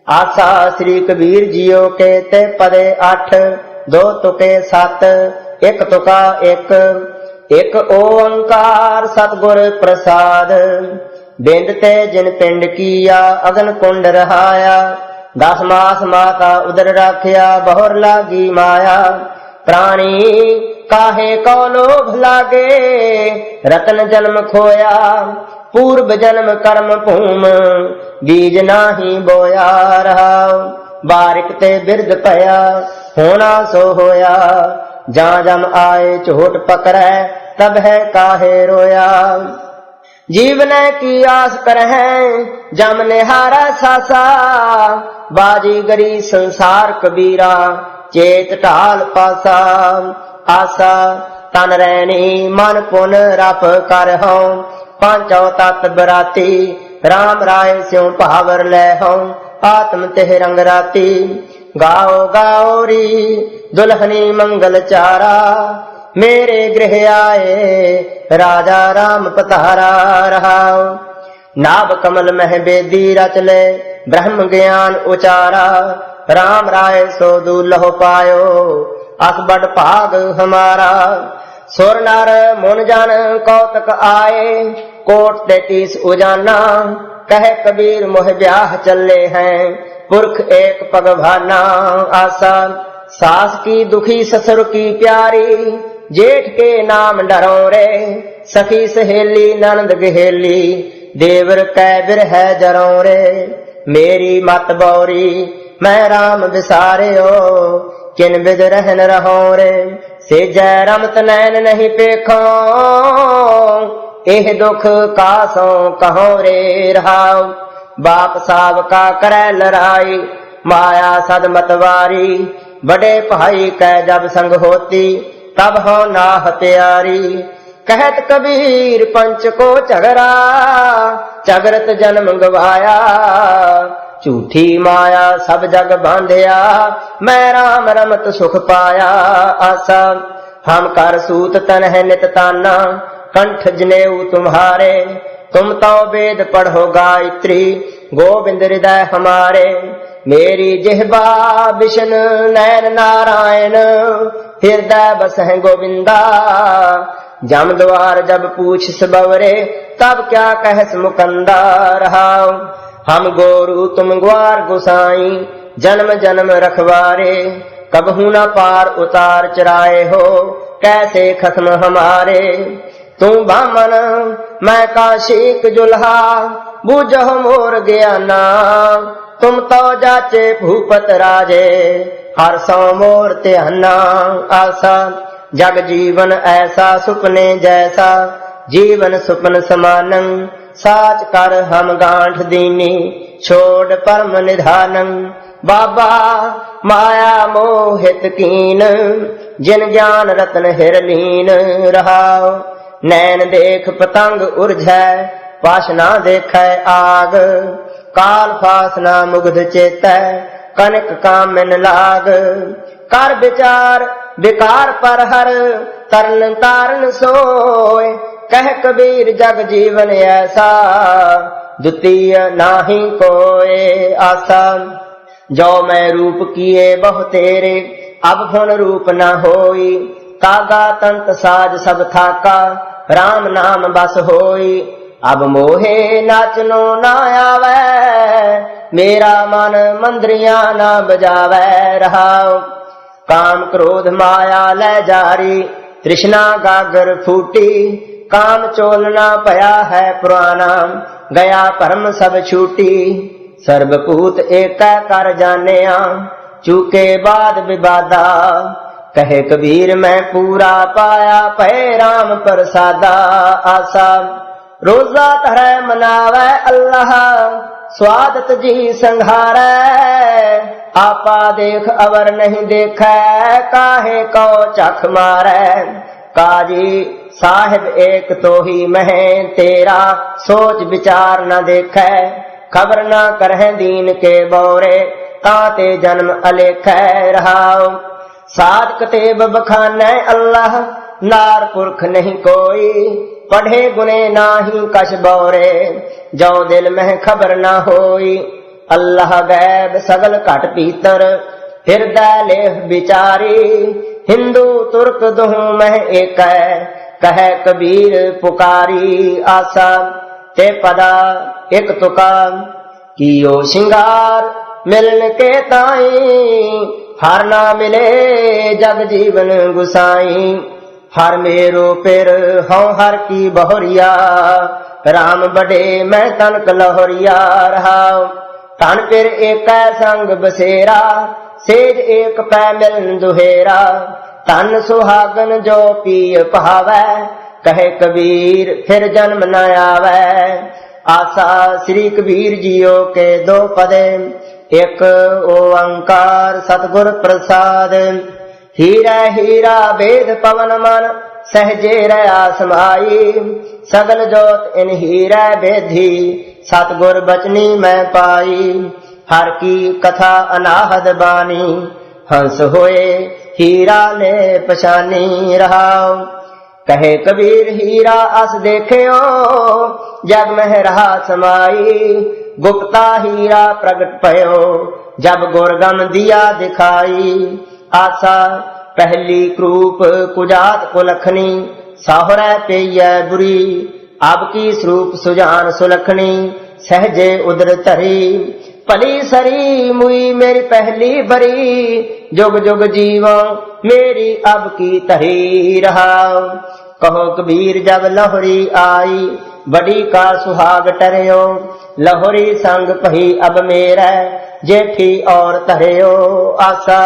आसा श्री कबीर जियो के ते पदे 8, 2 तुके 7, 1 तुका 1। एक ओंकार सतगुर प्रसाद, बिंद ते जिन पिंड किया अगन कुंड रहाया। 10 मास माता उदर राखिया बहुर लागी माया। प्राणी काहे को लोभ लागे रतन जन्म खोया। पूर्व जन्म कर्म भूम बीज नाही बोया रहा। बारिक ते बिरद पया होना सो होया। जा जम आए चोट पकड़े तब है काहे रोया। जीवन की आस कर है जम ने हारा सासा। बाजीगरी संसार कबीरा चेत ढाल पासा। आसा तन रैनी मन पुन रफ कर हों। पांचों तत्त बराती राम राय स्यों भावर ले हों। आत्म तेह रंग राती गाओ गाओ री दुल्हनी मंगल चारा। मेरे गृह आए राजा राम पधारा रहा। नाभ कमल मह बेदी रच ले ब्रह्म ज्ञान उचारा। राम राय सो दूल्हो पायो अस बड़ भाग हमारा। सुर नर मुन जन कौतक आए कोट 33 उजाना। कह कबीर मोह ब्याह चले हैं पुरख एक पगभाना। आसा सास की दुखी ससुर की प्यारी जेठ के नाम डरो रे। सखी सहेली ननद गहेली देवर कैबिर है जरो रे। मेरी मत बौरी मैं राम विसारियो किन बिद रहन रहो रे। से जय रमत नैन नहीं पेखो एह दुख कासों कहो रे रहाओ। बाप साब का करे लड़ाई माया सद मतवारी। बड़े भाई कै जब संग होती तब हो नाह प्यारी। कहत कबीर पंच को झगड़ा झगरत जन्म गवाया। झूठी माया सब जग बांधिया मैं राम रमत सुख पाया। आसा हम कर सूत तन है नित ताना कंठ जनेऊ तुम्हारे। तुम तो वेद पढ़ो गायत्री गोविंद हृदय हमारे। मेरी जिह्वा विष्णु नैन नारायण हृदय बस है गोविंदा। जम द्वार जब पूछ सबवरे तब क्या कहस मुकंदा रहा। हम गोरु तुम ग्वार गुसाई जन्म जन्म रखवारे। कबहू न पार उतार चराए हो कैसे खत्म हमारे। तू बामन मैं काशिक जुल्हा बूझो मोर ज्ञाना। तुम तो जाचे भूपत राजे हर सौ मोर त्याना। आसा जग जीवन ऐसा सुपने जैसा जीवन सुपन समानं। साच कर हम गांठ दीनी छोड़ परम निधानं। बाबा माया मोहित कीन जिन ज्ञान रत्न हिरलीन रहाओ। नैन देख पतंग उर्झै पाशना देखै आग। काल फासना मुग्ध चेतै कनक कामिन लाग। कर विचार विकार पर हर तरन तारन सोय। कह कबीर जग जीवन ऐसा द्वितीय नाही कोय। आसा जो मैं रूप किए बहु तेरे अब हुन रूप न होई। कागा तंत साज सब थाका राम नाम बस होई। अब मोहे नाचनो ना आवे मेरा मन मंद्रियां ना बजावे रहाओ। काम क्रोध माया ले जारी तृष्णा गागर फूटी। काम चोलना पया है पुराना गया परम सब छूटी। सर्वभूत एक कर जानिया चूके बाद विवादा। कहे कबीर मैं पूरा पाया पै राम प्रसादा। आसा रोजा तरह मनावे अल्लाह स्वादत जी संघारै। आपा देख अवर नहीं देखै काहे को चख मारै। काजी साहिब एक तो ही मह तेरा सोच विचार न देखै। खबर न करह दीन के बौरे ताते जन्म अलेखै रहाओ। साध कतेब बखानै अल्लाह नार पुरख नहीं कोई। पढ़े गुने नाही कश बौरे जो दिल में खबर न होई। अल्लाह गैब सगल घट भीतर, हृदय लेह विचारी। हिंदू तुर्क दुहु मह एक, कहे कबीर पुकारी। आसा ते पदा एक तुका, कियो सिंगार मिलन के ताई। हर ना मिले जग जीवन गुसाई, हर मेरो पिर हौ हर की बहुरिया। राम बड़े मैं तनक लहोरिया रहाओ। तन पिर एक संग बसेरा, सेज एक पै मिलन दुहेरा। तन सुहागन जो पिय पहावै, कहे कबीर फिर जन्म न आवे। आसा श्री कबीर जियो के दो पदे, एक ओंकार सतगुर प्रसाद। हीरा हीरा वेद पवन मन, सहजे रया समाई। सगल जोत इन हीरा बेधी, सतगुर बचनी मैं पाई। हर की कथा अनाहद बानी, हंस होए हीरा ने पछानी रहाओ। कहे कबीर हीरा अस देख्यो, जग में रहा समाई। गुप्ता हीरा प्रगट पयो, जब गुरगम दिया दिखाई। आसा पहली क्रूप कुजात कुलखनी, साहुरै पेय बुरी। अब की स्वरूप सुजान सुलखनी, सहजे उदर धरी। भली सरी मुई मेरी पहली बरी, जुग जुग जीवो मेरी अब की तरी रहाओ। कहो कबीर जब लहोरी आई, बड़ी का सुहाग टरियो। लहोरी संग पही अब मेरा, जेठी और तरियो। आसा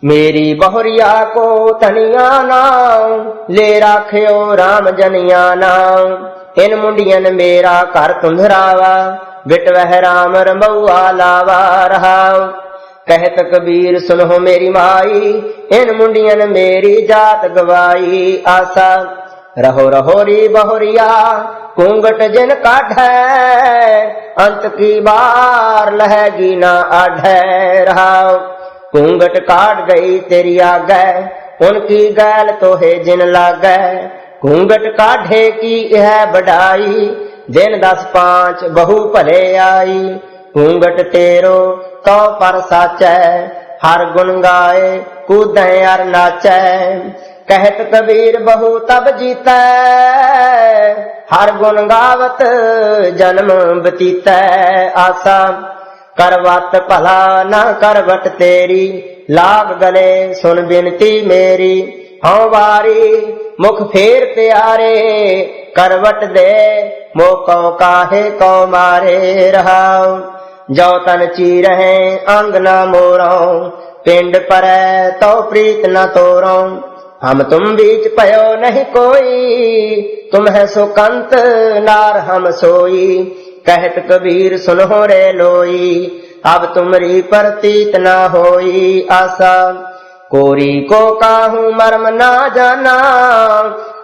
मेरी बहुरिया को तनिया नाम, ले राख्यो राम जनिया नाम। इन मुंडियन मेरा कर तुंधरावा, बिट वह राम रंबुआ लावा रहाओ। कहत कबीर सुनो मेरी माई, इन मुंडियन मेरी जात गवाई। आसा रहो रहो री बहुरिया, घूंघट जिन काढ़ै। अंत की बार लहेगी ना आढ़ै रहाओ। घूंघट काट गई तेरी आगे, उनकी गैल तोहे जिन लागै। घूंघट काढ़े की यह बढ़ाई, दिन 10-5 बहु भले आई। घूंघट तेरो तो पर साचै, हर गुण गाए कूदै अर नाचै। कहत कबीर बहु तब जीतै, हर गुण गावत जन्म बतीतै। आसा करवत भला न करवट तेरी, लाग गले सुन बिनती मेरी। हूँ वारी मुख फेर प्यारे, करवट दे मोको काहे को मारे रहाओ। जो तन चीरहे अंग न मोरो, पिंड परै तो प्रीत न तोरो। हम तुम बीच पयो नहीं कोई, तुम है सुकंत नार हम सोई। कहत कबीर सुनो रे लोई, अब तुमरी प्रतीत न होई। आसा कोरी को काहू मर्म ना जाना,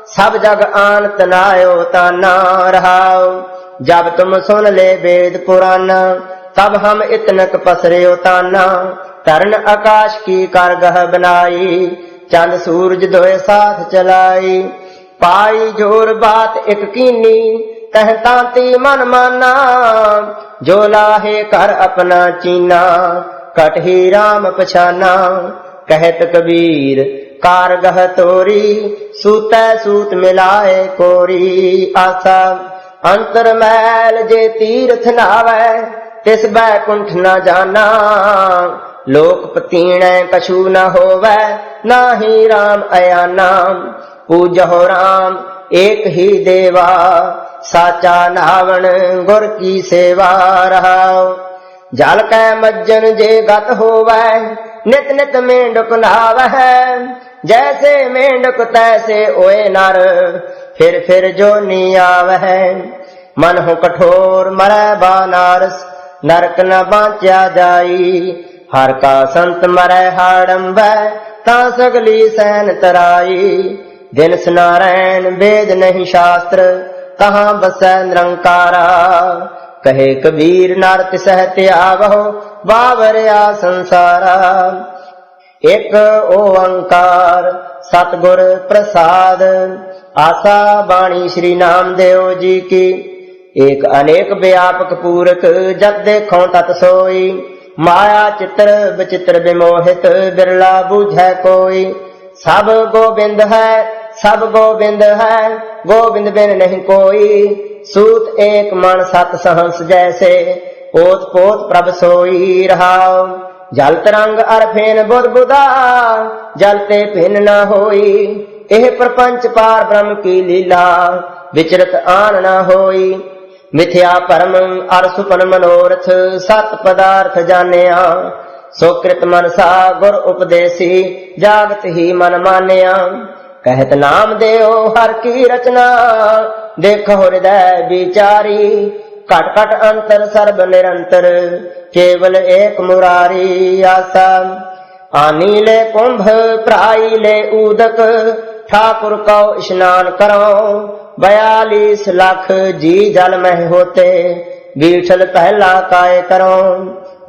सब जग आन तनायो ताना रहाओ। जब तुम सुन ले वेद पुराना, तब हम इतनक पसरे ताना। तरण आकाश की कारगह बनाई, चंद सूरज दोए साथ चलाई। पाई जोर बात एक कीनी, कहताती मन माना। जो लाहे कर अपना चीना, कटही राम पछाना। कहत कबीर कारगह तोरी, सूतै सूत मिलाए कोरी। आसा अंतर मैल जे तीर्थ नावै, तिस बैकुंठ न जाना। लोक पतीणै कछु न होवै, नाहि राम अयाना। पूजहो राम एक ही देवा, साचा नावण गुर की सेवा रहाओ। जल कै मज्जन जे गत होवै, नित नित मेंढक नहावै। जैसे मेंढक तैसे ओए नर, फिर जो नी आवै। मन हो कठोर मरै बानारस, नरक न बांचा जाई। हर का संत मरै हाड़ंबै, तां सगली सैन तराई। दिन नारायण वेद नहीं शास्त्र, कहाँ बसै निरंकारा। कहे कबीर नर तिसह त्यावहो, बावरया संसारा। एक ओंकार सतगुर प्रसाद, आसा बाणी श्री नामदेव जी की। एक अनेक व्यापक पूरक जब देखो तत सोई। माया चित्र विचित्र विमोहित बिरला बूझै कोई। सब गोविंद है सब गोविंद है गोविंद बिन नहीं कोई। सूत एक मन सत सहंस जैसे ओत पोत प्रभ सोई रहाओ। जल तरंग अर फेन बुध बुधा जलते भिन्न न होई। एह प्रपंच पार ब्रह्म की लीला विचरत आन न होई। मिथ्या परम अर सुपन मनोरथ सत पदार्थ जानिया। सोकृत मनसा गुर उपदेसी जागत ही मन मानिया। कहत नाम देओ हर की रचना देखो हृदय विचारी। कट कट अंतर सर्व निरंतर केवल एक मुरारी। आसा आनी ले कुंभ प्राई ले उदक ठाकुर को स्नान करो। 42 लाख जी जल में होते बीठल पहला काय करो।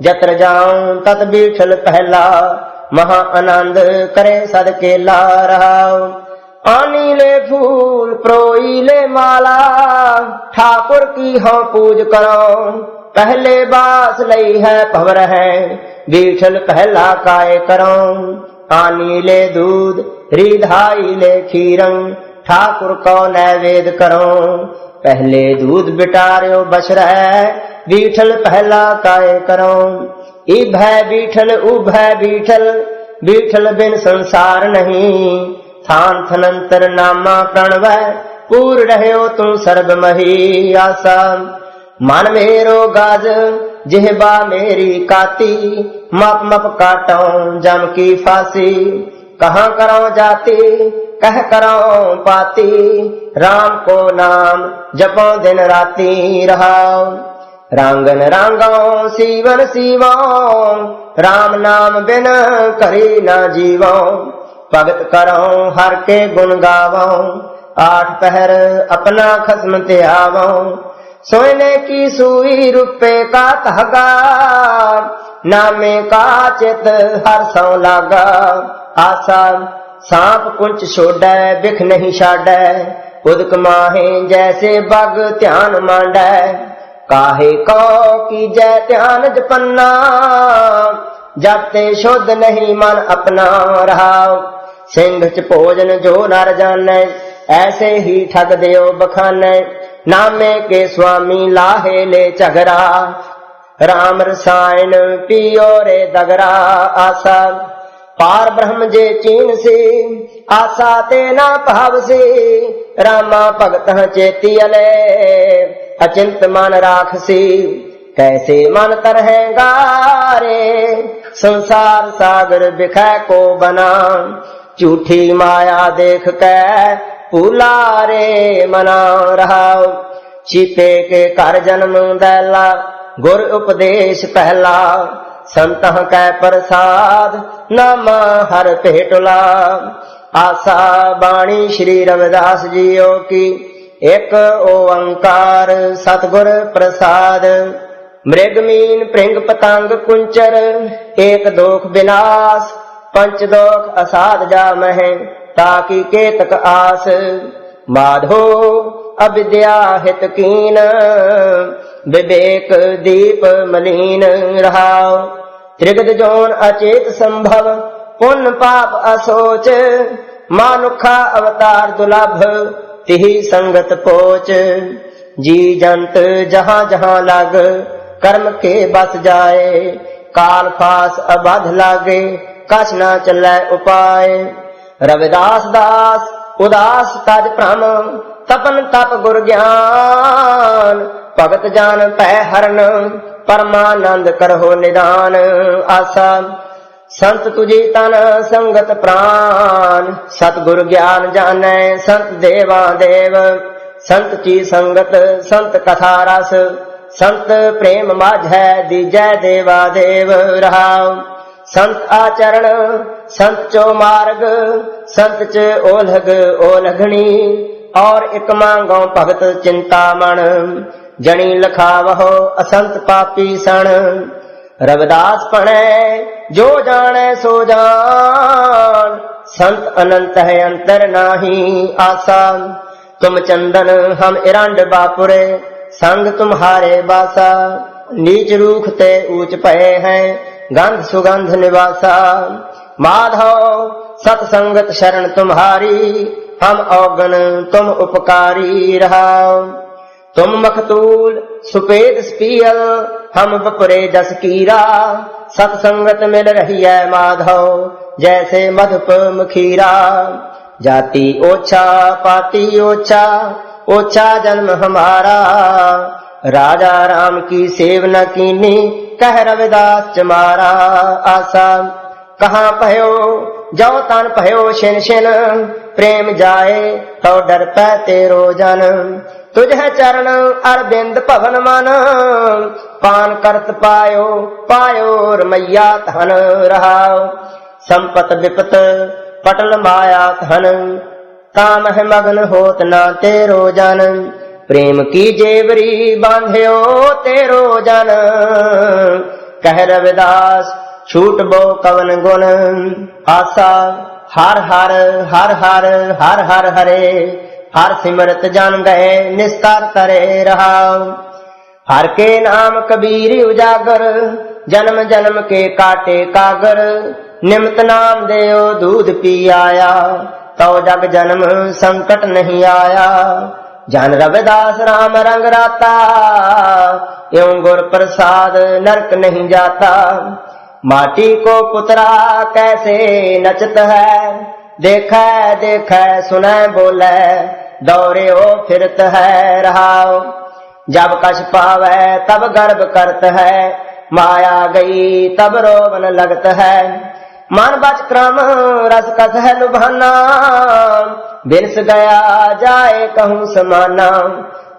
जत्र जाऊं तत बीठल पहला महा आनंद करे सद केला रहाओ। आनी ले फूल प्रोई ले माला ठाकुर की हो पूज करो। पहले बास लई है भवर है बीठल पहला काय करो। आनी ले दूध रिधाई ले खीरंग ठाकुर को नैवेद करो। पहले दूध बिटार्यो बसर है बीठल पहला काय करो। इभय बीठल उभय बीठल बीठल बिन संसार नहीं। थान थनंतर नामा प्रणवय पूर रहो तुम सर्वमही। आसा मन मेरो गाज जिहबा मेरी काती मप मप काटो जम की फांसी। कहाँ करो जाती कह करो पाती राम को नाम जपो दिन राती रहाओ। रांगन रांगो सीवन सीवो राम नाम बिन करी ना जीवो। भगत करो हर के गुण गावो 8 पहर अपना खस्म त्यावो। सोने की सुई रुपए का धागा नामे का चित हर सौ लागा। आसा सांप कुंच छोड़े बिख नहीं छाड़े उदक माहे जैसे बग ध्यान मांडे। काहे को की जय ध्यान जपन्ना जबते शुद्ध नहीं मन अपना रहाओ। सिंह च भोजन जो नर जाने ऐसे ही ठग देओ बखाने। नामे के स्वामी लाहे ले झगरा राम रसायन पियो रे दगरा। आसा पार ब्रह्म जे चीन से आसा ते ना भाव से। रामा भगत चेती अले अचिंत मन राखसी। कैसे मन तरहेगा रे संसार सागर बिखै को बना। झूठी माया देख के भूला रे मना रहाओ। छिपे के कर जन्म दैला गुर उपदेश पहला। संत कै प्रसाद नामा हर भेटला। आसा बाणी श्री रविदास जियो की एक ओंकार सतगुर प्रसाद। मृग मीन प्रिंग पतंग कुंचर एक दोख विनाश। पंच दोख असाध जामह ताकि केतक आस। माधो अविद्या हित कीन विवेक दीप मलिन रहाओ। त्रिगद जोन अचेत संभव पुण्य पाप असोच। मानुखा अवतार दुर्लभ तिहि संगत पोच। जी जंत जहाँ जहाँ लग कर्म के बस जाए। काल फास अबाध लागे कछ न चलै उपाय। रविदास दास उदास तज भ्रम तपन तप गुर ज्ञान। भगत जान पै हरण परमानंद करहो निदान। आसा संत तुझी तन संगत प्राण। सतगुरु ज्ञान जानै संत देवा देव। संत की संगत संत कथा रस। संत प्रेम माझै दीजै देवा देव रहाओ। संत आचरण संत चो मार्ग संत च ओलग ओलघणी। और एक मांगो भगत चिंतामण जनी लखावहो असंत पापी सण। रविदास पढ़े जो जाने सो जान। संत अनंत है अंतर नाही। आसा तुम चंदन हम इरंड बापुरे संग तुम्हारे बासा। नीच रूख ते ऊंच पए हैं, गंध सुगंध निवासा। माधव सतसंगत शरण तुम्हारी, हम अवगण तुम उपकारी रहाओ। तुम मखतूल सुपेद स्पीयल, हम बपुरे जस कीरा। सतसंगत मिल रही है माधव, जैसे मधुप मखीरा। जाति ओछा पाती ओछा, ओछा जन्म हमारा। राजा राम की सेव न कीनी, कह रविदास चमारा। आशा कहाँ पह्यो जो तन पह्यो शिन शिन, प्रेम जाए तो डर पै तेरो जन। तुझे चरण अरविंद पवन मन, पान करत पायो पायो रमैया धन रहाओ। संपत विपत पटल माया धन, काम है मगन होत ना तेरो जन। प्रेम की जेवरी बांध्यो तेरो जन, कह रविदास छूट बो कवन गुण। आशा हर हर हर हर हर हर हरे, हर सिमरत जान गए निस्तार तरे रहाओ। हर के नाम कबीर उजागर, जन्म जन्म के काटे कागर। निमित नाम देओ दूध पी आया, तो जग जन्म संकट नहीं आया। जान रविदास राम रंग राता, एवं गुर प्रसाद नरक नहीं जाता। माटी को पुतरा कैसे नचत है, देखै देखै सुनै बोले, दौरे ओ फिरत है रहाओ। जब कछ पावै तब गर्व करत है, माया गई तब रोवन लगत है। मन बच क्रम रस कस है लुभाना, बिनस गया जाए कहूँ समाना।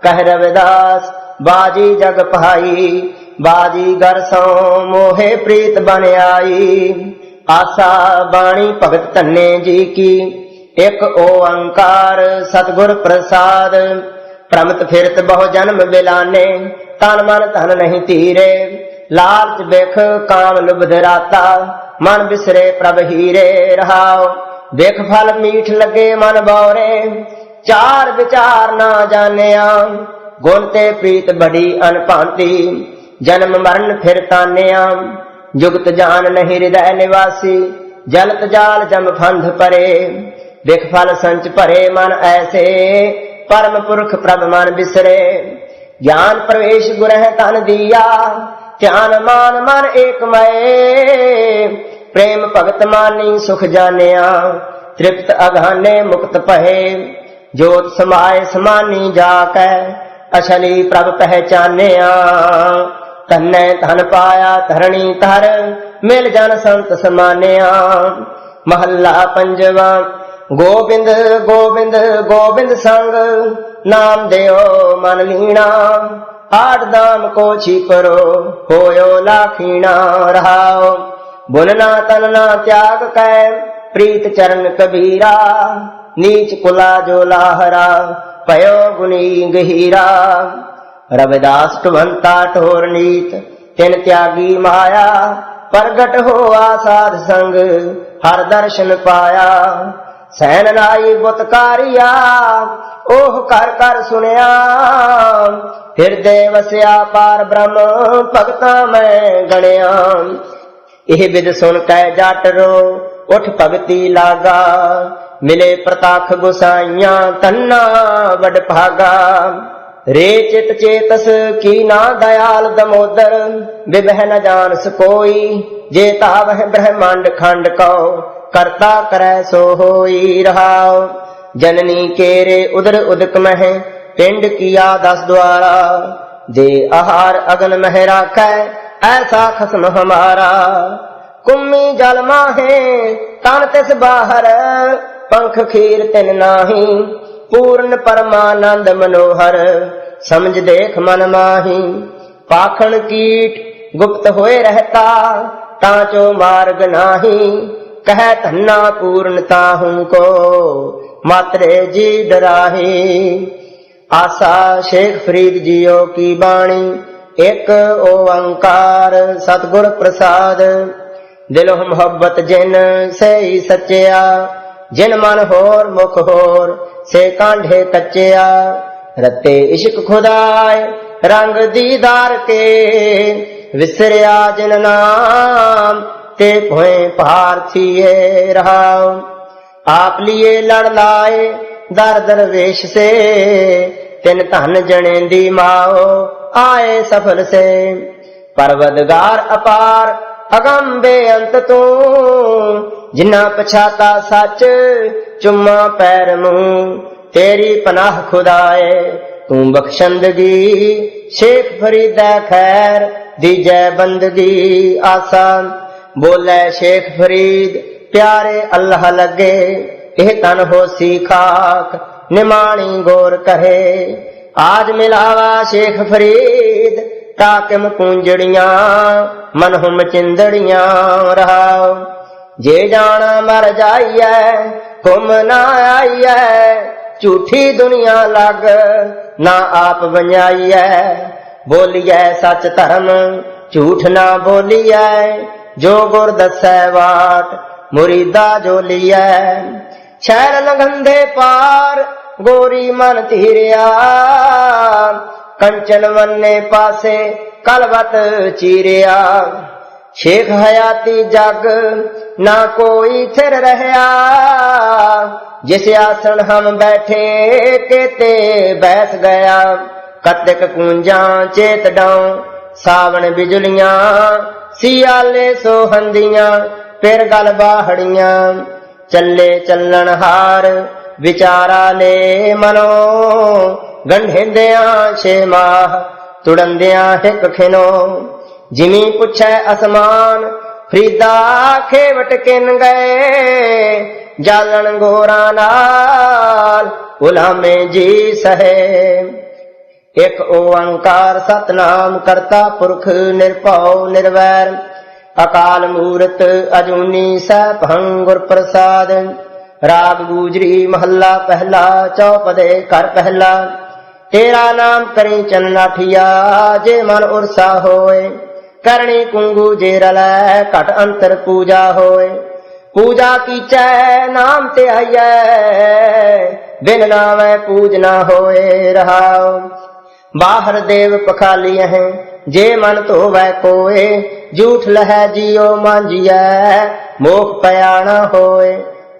कह रविदास बाजी जग पाई, बाजी घर सो मोहे प्रीत बन आई। आशा बाणी भगत धन्ने जी की, एक ओंकार सतगुर प्रसाद। प्रमत फिरत बहु जन्म बिलाने, तन मन धन नहीं तीरे। लालच बेख काम लुभ धराता, मन बिसरे प्रभ हीरे रहाओ। देख फल मीठ लगे मन बौरे, चार विचार ना जानिया। गुण ते प्रीत बड़ी अनभांति, जन्म मरण फिर तानिया। जुगत जान नहीं हृदय निवासी, जलत जाल जम फंध परे। देख फल संच भरे मन ऐसे, परम पुरख प्रभ मन बिसरे। ज्ञान प्रवेश गुरह तन दिया, ध्यान मान मन एक मय। प्रेम भगत मानी सुख जानिया, तृप्त अघाने मुक्त पहे। जोत समाय समानी जाकै, अछली प्रभ पहचानिया। तन्ने धन पाया धरणी तर, मिल जन संत समानिया। महला पंजवा गोबिंद गोबिंद गोबिंद संग, नाम देओ मन लीना। आठ दाम को छिपरो, होयो लाखीना रहाओ। बुनना तनना त्याग कै, प्रीत चरण कबीरा। नीच कुला जो लाहरा, पयो गुनी गहीरा। रविदास टुभंता ठोर नीत, तिन त्यागी माया। प्रगट हो आसाद संग, हर दर्शन पाया। सैन नाई बुतकारिया, ओह कर कर सुनिया। हृदय वसिया पार ब्रह्म, भगता मैं गणिया। यह विद सुन कै जाट रो, उठ भगती लागा। मिले प्रताख गुसाइया, तन्ना बड़ भागा। रे चित चेतस की ना दयाल दमोदर, विभह न जानस कोई। जे तावह ब्रह्मांड खंड को, करता करे सो होई रहाओ। जननी केरे उदर उदक मह, पिंड किया 10 द्वारा। दे आहार अगन मह राखै, ऐसा खसम हमारा। कुम्मी जल माहे तन तिस बाहर, पंख खीर तिन नाही। पूर्ण परमानंद मनोहर, समझ देख मन माही। पाखंड कीट गुप्त होए रहता, तांचो मार्ग नाही। कह धन्ना पूर्णता हूँ को, मात्रे जी डराही। आशा शेख फरीद जियो की बाणी, एक ओंकार सतगुर प्रसाद। दिलो मोहब्बत जिन से ही सच्चिया, जिन मन होर मुख होर से कांढे कच्चिया। रते इश्क खुदाए रंग दीदार के, विसरिया जिन नाम ते भोए पार्थिए रहाओ। आप लिए लड़ लाए दर दरवेश से, तिन धन जने दी माओ आए सफल से। परवदगार अपार अगम बेअंत तू, जिन्ना पछाता सच चुम्मा पैर मुंह। तेरी पनाह खुदाए तू बख्शंदगी, शेख फरीदा खैर दीजै बंदगी आसा। बोले शेख फरीद प्यारे अल्लाह लगे, एह तन होसी खाक निमाणी गोर कहे। आज मिलावा शेख फरीद ताकिम कुंजड़ियां, मन हुम चिंदड़ियां रहाओ। जे जाना मर जाइए हुम ना आइए, झूठी दुनिया लग ना आप बजाइए। बोलिए सच धर्म झूठ ना बोलिए, जो गुर दसै वाट मुरीदा जोलिए। शहर लंघंदे पार गोरी मन धीरिया, कंचन वन्ने पासे कलवत चीरिया। शेख हयाती जग ना कोई थिर रहया, जिस आसन हम बैठे केते बैठ गया। कतक कुंजा चेत डाऊं सावन बिजलियां, सियाले सोहंदियां फिर गल बाहड़ियां। चले चलन हार विचारा ले मनो, गंढेंदियां 6 माह तुड़ंदियां हिक खिनो। जिमी पुछे असमान फरीदा खेवट किन गए, जालन गोरा नाल गुलामे जी सहे। एक ओंकार सतनाम करता पुरख निरभउ निर्वैर, अकाल मूरत अजूनी सैभं गुर प्रसाद। राग गुजरी महला पहला, चौपदे कर पहला। तेरा नाम करी चन्नाठिया, जे मन उर्सा होए। करणी कुंगू जे रलै, घट अंतर पूजा होए। पूजा कीचै नाम ते आइयै, बिन नामै पूजना होए रहाओ। बाहर देव पखाली हैं, जे मन धोवै कोय। झूठ लहै जियो मांजियै, मोख पयाना होए।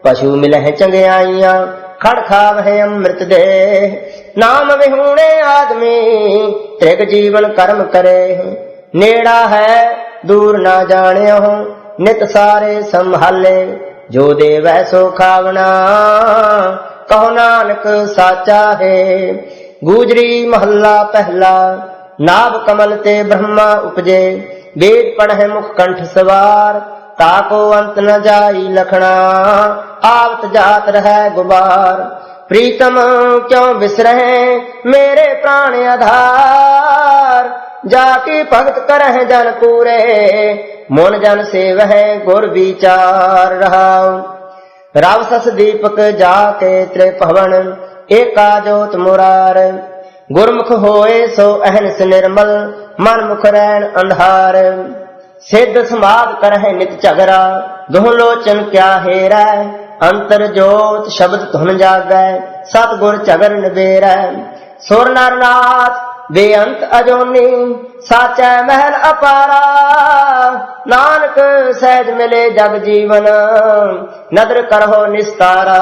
पशु मिलह चंगियाइयां, खड़ खावह अमृत दे। नाम विहूणे आदमी त्रिग जीवन कर्म करे। नेड़ा है दूर ना जानियो, नित सारे संभाले। जो देवै सो खावना, कहो नानक साचा है। गुजरी महला पहला, नाभ कमल ते ब्रह्मा उपजे। वेद पढ़े मुख कंठ सवार, ताको अंत न जाई लखना। आवत जात रहे गुबार, प्रीतम क्यों बिसरहे मेरे प्राण आधार। जाकी भगत करह जन पूरे, मुन जन सेवह गुर विचार रहाओ। रावसस दीपक जाके त्रिभवन, एका जोत मुरार। गुरमुख होए सो अहनस निर्मल, मन मुख रैन अंधार। सिद्ध समाध करह नित झगरा, दुह लोचन क्या हेरै। अंतर जोत शब्द धुन जागै, सतगुर झगर निबेरै। सुर नर नाथ बेअंत अजोनी, साचै महल अपारा। नानक सहज मिले जग जीवन, नदर करहो निस्तारा।